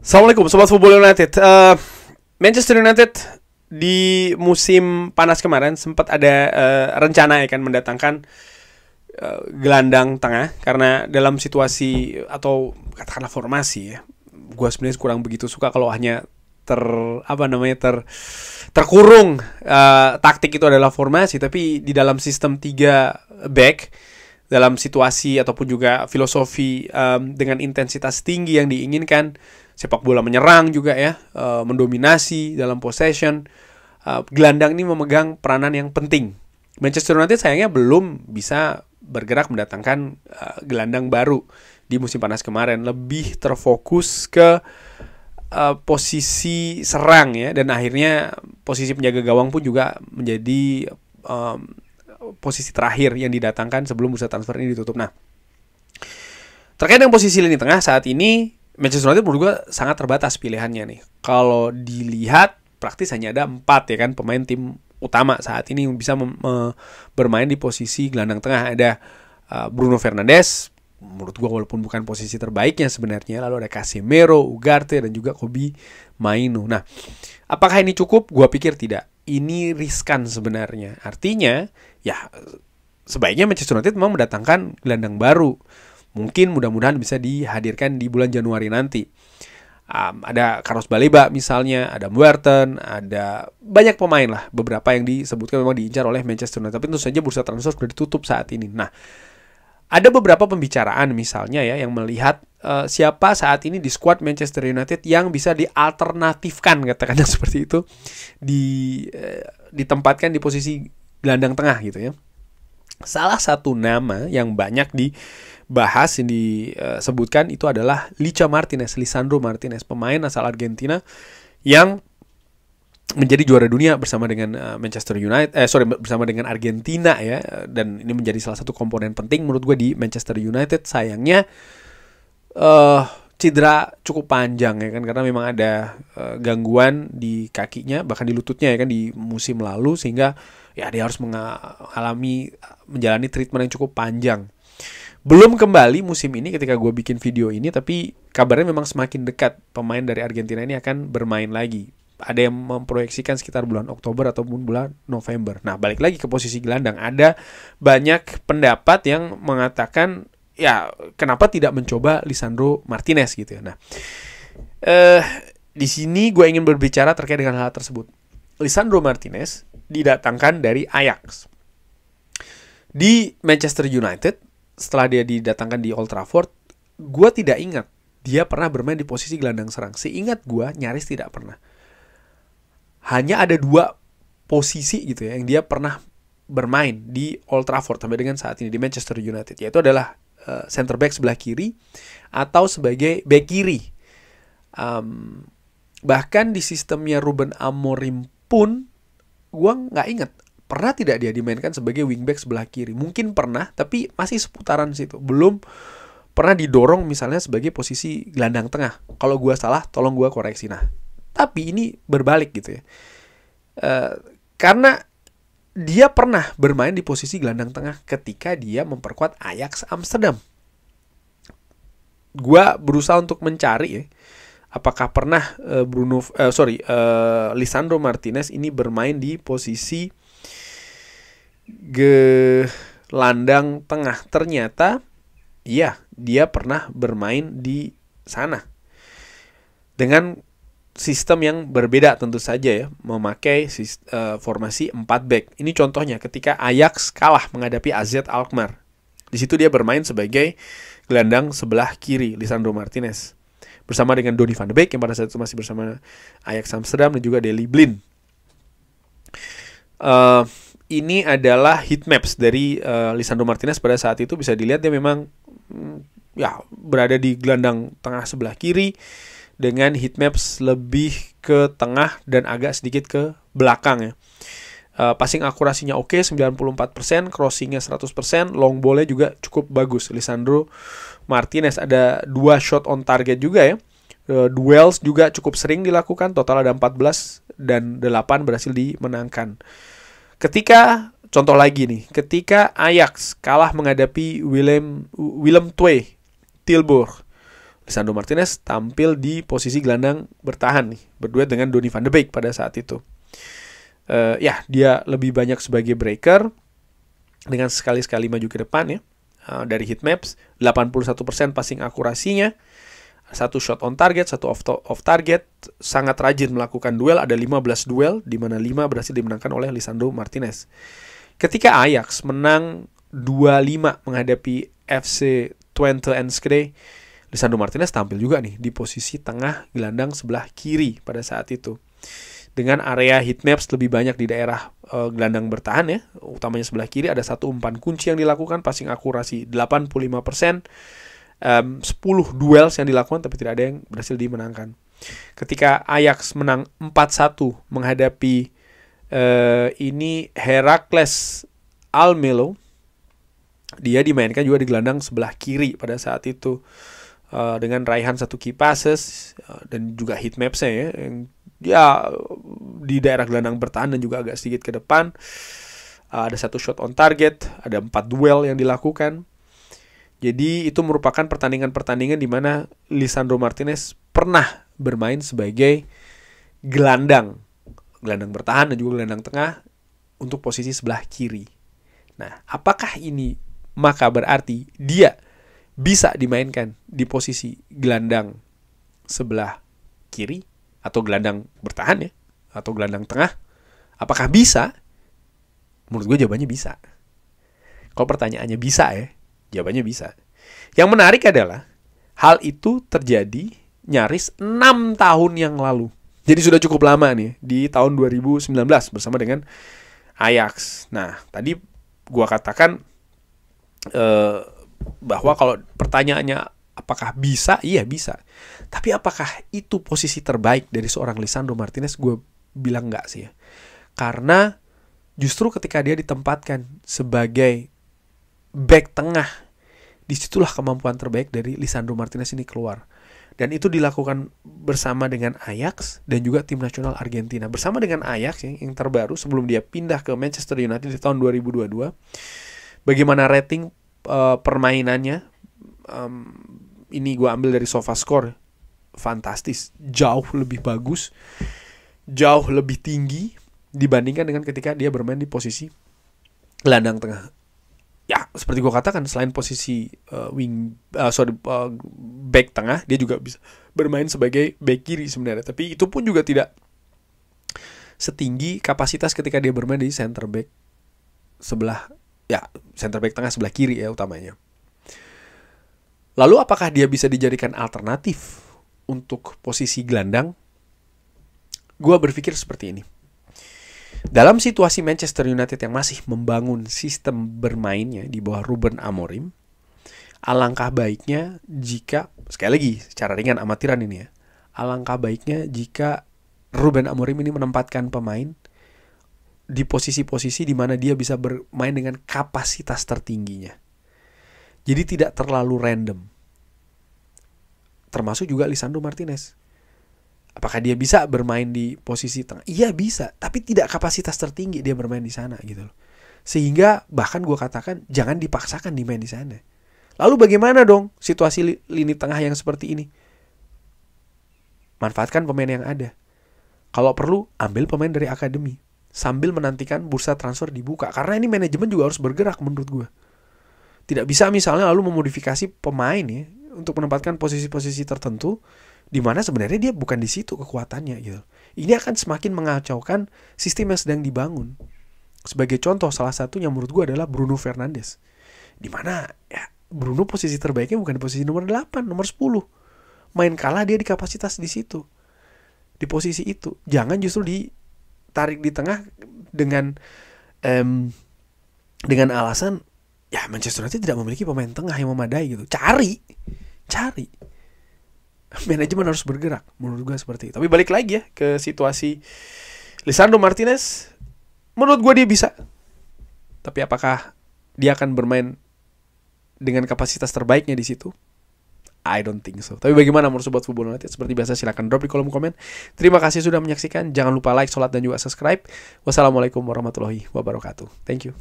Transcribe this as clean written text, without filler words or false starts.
Assalamualaikum Sobat Football United. Manchester United di musim panas kemarin sempat ada rencana ya kan mendatangkan gelandang tengah, karena dalam situasi atau katakanlah formasi ya, gue sebenarnya kurang begitu suka kalau hanya terkurung taktik itu adalah formasi, tapi di dalam sistem 3 back, dalam situasi ataupun juga filosofi dengan intensitas tinggi yang diinginkan, sepak bola menyerang juga ya, mendominasi dalam possession, gelandang ini memegang peranan yang penting. Manchester United sayangnya belum bisa bergerak mendatangkan gelandang baru di musim panas kemarin, lebih terfokus ke posisi serang ya, dan akhirnya posisi penjaga gawang pun juga menjadi posisi terakhir yang didatangkan sebelum bursa transfer ini ditutup. Nah, terkait dengan posisi lini tengah saat ini, Manchester United menurut gue sangat terbatas pilihannya nih. Kalau dilihat praktis hanya ada 4 ya kan pemain tim utama saat ini yang bisa bermain di posisi gelandang tengah. Ada Bruno Fernandes, menurut gue walaupun bukan posisi terbaiknya sebenarnya. Lalu ada Casemiro, Ugarte, dan juga Kobbie Mainoo. Nah, apakah ini cukup? Gue pikir tidak. Ini riskan sebenarnya. Artinya, ya sebaiknya Manchester United memang mendatangkan gelandang baru. Mungkin mudah-mudahan bisa dihadirkan di bulan Januari nanti. Ada Carlos Baleba misalnya, ada Muerten, ada banyak pemain lah. Beberapa yang disebutkan memang diincar oleh Manchester United. Tapi tentu saja bursa transfer sudah ditutup saat ini. Nah, ada beberapa pembicaraan misalnya ya yang melihat siapa saat ini di skuad Manchester United yang bisa dialternatifkan, katakanlah seperti itu, ditempatkan di posisi gelandang tengah gitu ya. Salah satu nama yang banyak dibahas, yang disebutkan itu adalah Lisandro Martinez, pemain asal Argentina yang menjadi juara dunia bersama dengan bersama dengan Argentina ya, dan ini menjadi salah satu komponen penting menurut gue di Manchester United. Sayangnya cedera cukup panjang ya kan, karena memang ada gangguan di kakinya, bahkan di lututnya ya kan di musim lalu, sehingga ya dia harus menjalani treatment yang cukup panjang. Belum kembali musim ini ketika gue bikin video ini, tapi kabarnya memang semakin dekat pemain dari Argentina ini akan bermain lagi. Ada yang memproyeksikan sekitar bulan Oktober ataupun bulan November. Nah, balik lagi ke posisi gelandang, ada banyak pendapat yang mengatakan ya kenapa tidak mencoba Lisandro Martinez gitu ya. Nah, di sini gue ingin berbicara terkait dengan hal tersebut. Lisandro Martinez didatangkan dari Ajax. Di Manchester United, setelah dia didatangkan di Old Trafford, gue tidak ingat dia pernah bermain di posisi gelandang serang. Seingat gue nyaris tidak pernah. Hanya ada 2 posisi gitu ya yang dia pernah bermain di Old Trafford sampai dengan saat ini di Manchester United, yaitu adalah center back sebelah kiri atau sebagai back kiri. Bahkan di sistemnya Ruben Amorim pun gue nggak ingat pernah tidak dia dimainkan sebagai wingback sebelah kiri. Mungkin pernah, tapi masih seputaran situ. Belum pernah didorong misalnya sebagai posisi gelandang tengah. Kalau gue salah, tolong gue koreksi. Nah, tapi ini berbalik gitu ya. Karena dia pernah bermain di posisi gelandang tengah ketika dia memperkuat Ajax Amsterdam. Gue berusaha untuk mencari ya, apakah pernah Lisandro Martinez ini bermain di posisi gelandang tengah. Ternyata iya, dia pernah bermain di sana dengan sistem yang berbeda tentu saja ya, memakai formasi 4 back. Ini contohnya ketika Ajax kalah menghadapi AZ Alkmaar. Di situ dia bermain sebagai gelandang sebelah kiri, Lisandro Martinez, bersama dengan Donny van de Beek yang pada saat itu masih bersama Ajax Amsterdam, dan juga Daley Blind. Ini adalah heat maps dari Lisandro Martinez pada saat itu. Bisa dilihat dia memang berada di gelandang tengah sebelah kiri dengan heat maps lebih ke tengah dan agak sedikit ke belakang ya. Passing akurasinya oke, 94%, crossingnya 100%, long ball-nya juga cukup bagus. Lisandro Martinez ada 2 shot on target juga ya. Duels juga cukup sering dilakukan, total ada 14 dan 8 berhasil dimenangkan. Contoh lagi nih, ketika Ajax kalah menghadapi Willem II Tilburg, Lisandro Martinez tampil di posisi gelandang bertahan nih, berduet dengan Donny van de Beek pada saat itu. Dia lebih banyak sebagai breaker dengan sekali-sekali maju ke depan ya. Dari heat maps 81% passing akurasinya, 1 shot on target, 1 off target, sangat rajin melakukan duel, ada 15 duel di mana 5 berhasil dimenangkan oleh Lisandro Martinez. Ketika Ajax menang 2-5 menghadapi FC Twente Enschede, Lisandro Martinez tampil juga nih di posisi tengah gelandang sebelah kiri pada saat itu. Dengan area heat maps lebih banyak di daerah gelandang bertahan ya, utamanya sebelah kiri, ada 1 umpan kunci yang dilakukan, passing akurasi 85%, 10 duels yang dilakukan tapi tidak ada yang berhasil dimenangkan. Ketika Ajax menang 4-1 menghadapi ini Heracles Almelo, dia dimainkan juga di gelandang sebelah kiri pada saat itu, dengan raihan 1 key passes dan juga heat maps-nya ya, yang di daerah gelandang bertahan dan juga agak sedikit ke depan. Ada 1 shot on target, ada 4 duel yang dilakukan. Jadi itu merupakan pertandingan-pertandingan di mana Lisandro Martinez pernah bermain sebagai gelandang bertahan dan juga gelandang tengah untuk posisi sebelah kiri. Nah, apakah ini maka berarti dia bisa dimainkan di posisi gelandang sebelah kiri atau gelandang bertahan ya, atau gelandang tengah? Apakah bisa? Menurut gue jawabannya bisa. Kalau pertanyaannya bisa ya, jawabannya bisa. Yang menarik adalah hal itu terjadi nyaris 6 tahun yang lalu. Jadi sudah cukup lama nih, di tahun 2019 bersama dengan Ajax. Nah, tadi gua katakan bahwa kalau pertanyaannya apakah bisa? Iya bisa. Tapi apakah itu posisi terbaik dari seorang Lisandro Martinez? Gue bilang enggak sih ya. Karena justru ketika dia ditempatkan sebagai back tengah, disitulah kemampuan terbaik dari Lisandro Martinez ini keluar. Dan itu dilakukan bersama dengan Ajax dan juga tim nasional Argentina. Bersama dengan Ajax yang terbaru sebelum dia pindah ke Manchester United di tahun 2022. Bagaimana rating permainannya? Ini gue ambil dari SofaScore. Fantastis. Jauh lebih bagus. Jauh lebih tinggi dibandingkan dengan ketika dia bermain di posisi gelandang tengah. Ya, seperti gue katakan, selain posisi back tengah, dia juga bisa bermain sebagai back kiri sebenarnya. Tapi itu pun juga tidak setinggi kapasitas ketika dia bermain di center back center back tengah sebelah kiri ya utamanya. Lalu apakah dia bisa dijadikan alternatif untuk posisi gelandang? Gue berpikir seperti ini. Dalam situasi Manchester United yang masih membangun sistem bermainnya di bawah Ruben Amorim, alangkah baiknya jika, sekali lagi secara ringan amatiran ini ya, alangkah baiknya jika Ruben Amorim ini menempatkan pemain di posisi-posisi di mana dia bisa bermain dengan kapasitas tertingginya. Jadi tidak terlalu random. Termasuk juga Lisandro Martinez. Apakah dia bisa bermain di posisi tengah? Iya bisa, tapi tidak kapasitas tertinggi dia bermain di sana gitu loh. Sehingga bahkan gue katakan jangan dipaksakan dimain di sana. Lalu bagaimana dong situasi lini tengah yang seperti ini? Manfaatkan pemain yang ada. Kalau perlu ambil pemain dari akademi sambil menantikan bursa transfer dibuka. Karena ini manajemen juga harus bergerak menurut gue. Tidak bisa misalnya lalu memodifikasi pemain ya untuk menempatkan posisi-posisi tertentu di mana sebenarnya dia bukan di situ kekuatannya gitu. Ini akan semakin mengacaukan sistem yang sedang dibangun. Sebagai contoh salah satunya menurut gue adalah Bruno Fernandes. Di mana ya Bruno posisi terbaiknya bukan di posisi nomor 8, nomor 10. Main kalah dia di kapasitas di situ. Di posisi itu. Jangan justru ditarik di tengah dengan alasan ya Manchester United tidak memiliki pemain tengah yang memadai gitu. Cari. Manajemen harus bergerak, menurut gue seperti itu. Tapi balik lagi ya ke situasi Lisandro Martinez, menurut gue dia bisa. Tapi apakah dia akan bermain dengan kapasitas terbaiknya di situ? I don't think so. Tapi bagaimana menurut Sobat Football United? Seperti biasa silahkan drop di kolom komen. Terima kasih sudah menyaksikan. Jangan lupa like, sholat, dan juga subscribe. Wassalamualaikum warahmatullahi wabarakatuh. Thank you.